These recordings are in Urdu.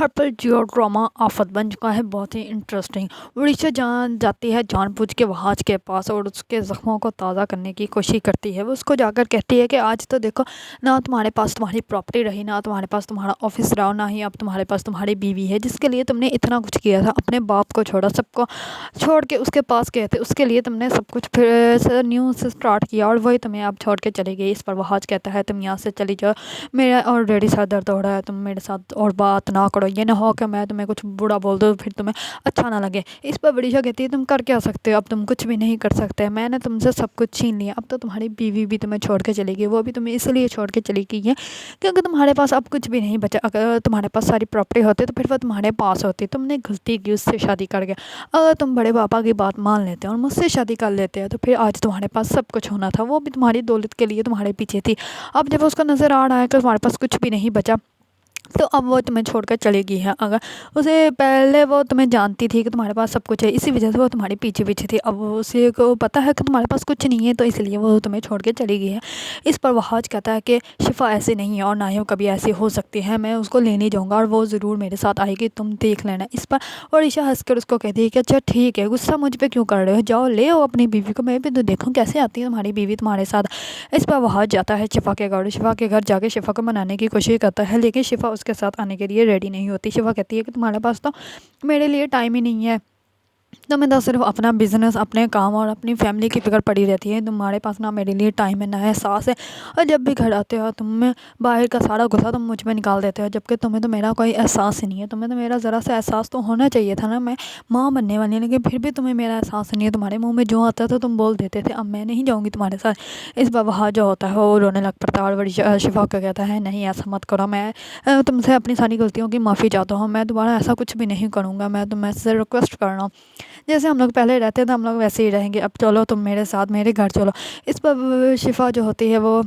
گھر پر جیو ڈرامہ آفت بن چکا ہے، بہت ہی انٹرسٹنگ۔ وڑیشا جان جاتی ہے جان بوجھ کے وہاج کے پاس اور اس کے زخموں کو تازہ کرنے کی کوشش کرتی ہے۔ وہ اس کو جا کر کہتی ہے کہ آج تو دیکھو، نہ تمہارے پاس تمہاری پراپرٹی رہی، نہ تمہارے پاس تمہارا آفس رہا، نہ ہی اب تمہارے پاس تمہاری بیوی ہے، جس کے لیے تم نے اتنا کچھ کیا تھا، اپنے باپ کو چھوڑا، سب کو چھوڑ کے اس کے پاس گئے تھے، اس کے لیے تم نے سب کچھ پھر سے نیو سے اسٹارٹ کیا اور وہی تمہیں اب چھوڑ کے چلی گئی۔ اس پر وہاج کہتا ہے تم یہاں سے چلی جاؤ، میرا آلریڈی سر درد ہو رہا ہے، تم میرے ساتھ اور بات نہ کرو، یہ نہ ہو کہ میں تمہیں کچھ برا بول دوں پھر تمہیں اچھا نہ لگے۔ اس پر وڑیشا کہتی ہے تم کر کیا سکتے ہو، اب تم کچھ بھی نہیں کر سکتے، میں نے تم سے سب کچھ چھین لیا، اب تو تمہاری بیوی بھی تمہیں چھوڑ کے چلے گی، وہ بھی تمہیں اس لیے چھوڑ کے چلی گئی ہے کیونکہ تمہارے پاس اب کچھ بھی نہیں بچا۔ اگر تمہارے پاس ساری پراپرٹی ہوتی تو پھر وہ تمہارے پاس ہوتی، تم نے غلطی کی اس سے شادی کر کے۔ اگر تم بڑے پاپا کی بات مان لیتے اور مجھ سے شادی کر لیتے تو پھر آج تمہارے پاس سب کچھ ہونا تھا، وہ بھی تمہاری دولت کے لیے تمہارے پیچھے تھی۔ اب جب اس کو نظر آ رہا ہے کہ تمہارے پاس کچھ بھی نہیں بچا تو اب وہ تمہیں چھوڑ کر چلی گئی ہے۔ اگر اسے پہلے وہ تمہیں جانتی تھی کہ تمہارے پاس سب کچھ ہے، اسی وجہ سے وہ تمہارے پیچھے پیچھے تھی، اب اسے کو پتہ ہے کہ تمہارے پاس کچھ نہیں ہے تو اس لیے وہ تمہیں چھوڑ کے چلی گئی ہے۔ اس پر وہاج کہتا ہے کہ شفا ایسے نہیں ہے اور نہ ہی وہ کبھی ایسی ہو سکتی ہے، میں اس کو لینے جاؤں گا اور وہ ضرور میرے ساتھ آئے گی، تم دیکھ لینا۔ اس پر اوڑیشا ہنس کر اس کو کہتی ہے کہ اچھا ٹھیک ہے، غصہ مجھ پہ کیوں کر رہے ہو، جاؤ لے آؤ اپنی بیوی کو، میں بھی تو دیکھوں کیسے آتی ہے تمہاری بیوی تمہارے ساتھ۔ اس پر وہاج جاتا ہے شفا کے گھر جا کے شفا کو منانے کی کوشش کرتا ہے، لیکن شفا اس کے ساتھ آنے کے لیے ریڈی نہیں ہوتی۔ شفا کہتی ہے کہ تمہارے پاس تو میرے لیے ٹائم ہی نہیں ہے، تمہیں تو صرف اپنا بزنس، اپنے کام اور اپنی فیملی کی فکر پڑی رہتی ہے، تمہارے پاس نہ میرے لیے ٹائم ہے نہ احساس ہے، اور جب بھی گھر آتے ہو تم باہر کا سارا غصہ تم مجھ میں نکال دیتے ہو، جبکہ تمہیں تو میرا کوئی احساس ہی نہیں ہے، تمہیں تو میرا ذرا سا احساس تو ہونا چاہیے تھا نا، میں ماں بننے والی ہوں، لیکن پھر بھی تمہیں میرا احساس نہیں ہے، تمہارے منہ میں جو آتا تھا تم بول دیتے تھے، اب میں نہیں جاؤں گی تمہارے ساتھ۔ اس پر وہاں جو ہوتا ہے وہ رونے لگ پڑتا ہے اور شفا کو کہتا ہے نہیں ایسا مت کرو، میں تم سے اپنی ساری غلطیوں کی معافی چاہتا ہوں، میں دوبارہ ایسا کچھ بھی نہیں کروں گا، میں تمہیں سے ریکویسٹ کر رہا ہوں، جیسے ہم لوگ پہلے رہتے تھے ہم لوگ ویسے ہی رہیں گے، اب چلو تم میرے ساتھ میرے گھر چلو۔ اس پر شفا جو ہوتی ہے وہ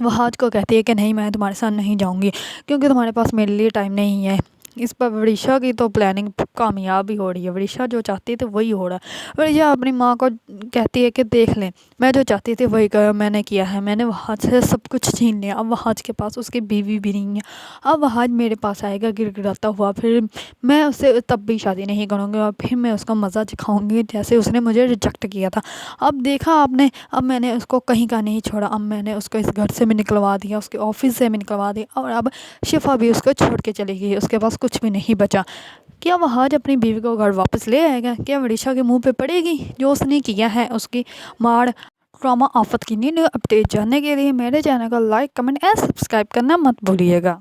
وہاج کو کہتی ہے کہ نہیں میں تمہارے ساتھ نہیں جاؤں گی کیونکہ تمہارے پاس میرے لیے ٹائم نہیں ہے۔ اس پر وڑیشا کی تو پلاننگ کامیاب ہی ہو رہی ہے، وڑیشا جو چاہتی تھی وہی ہو رہا ہے۔ وڑیشا اپنی ماں کو کہتی ہے کہ دیکھ لیں، میں جو چاہتی تھی وہی میں نے کیا ہے، میں نے وہاج سے سب کچھ چھین لیا، اب وہاج کے پاس اس کی بیوی بھی نہیں ہے، اب وہاج میرے پاس آئے گا گر گراتا ہوا، پھر میں اس سے تب بھی شادی نہیں کروں گی اور پھر میں اس کو مزہ چکھاؤں گی جیسے اس نے مجھے ریجیکٹ کیا تھا۔ اب دیکھا آپ نے، اب میں نے اس کو کہیں کا نہیں چھوڑا، اب میں نے اس کو اس گھر سے بھی نکلوا دیا، اس کے آفس سے بھی نکلوا دیا، اور اب شفا بھی اس کو چھوڑ کے چلی گئی، اس کے پاس کچھ بھی نہیں بچا۔ کیا وہاج اپنی بیوی کو گھر واپس لے آئے گا؟ کیا وڑیشا کے منہ پہ پڑے گی جو اس نے کیا ہے اس کی ماڑ؟ ڈرامہ آفت کی نیو اپڈیٹ جاننے کے لیے میرے چینل کو لائک، کمنٹ اور سبسکرائب کرنا مت بھولیے گا۔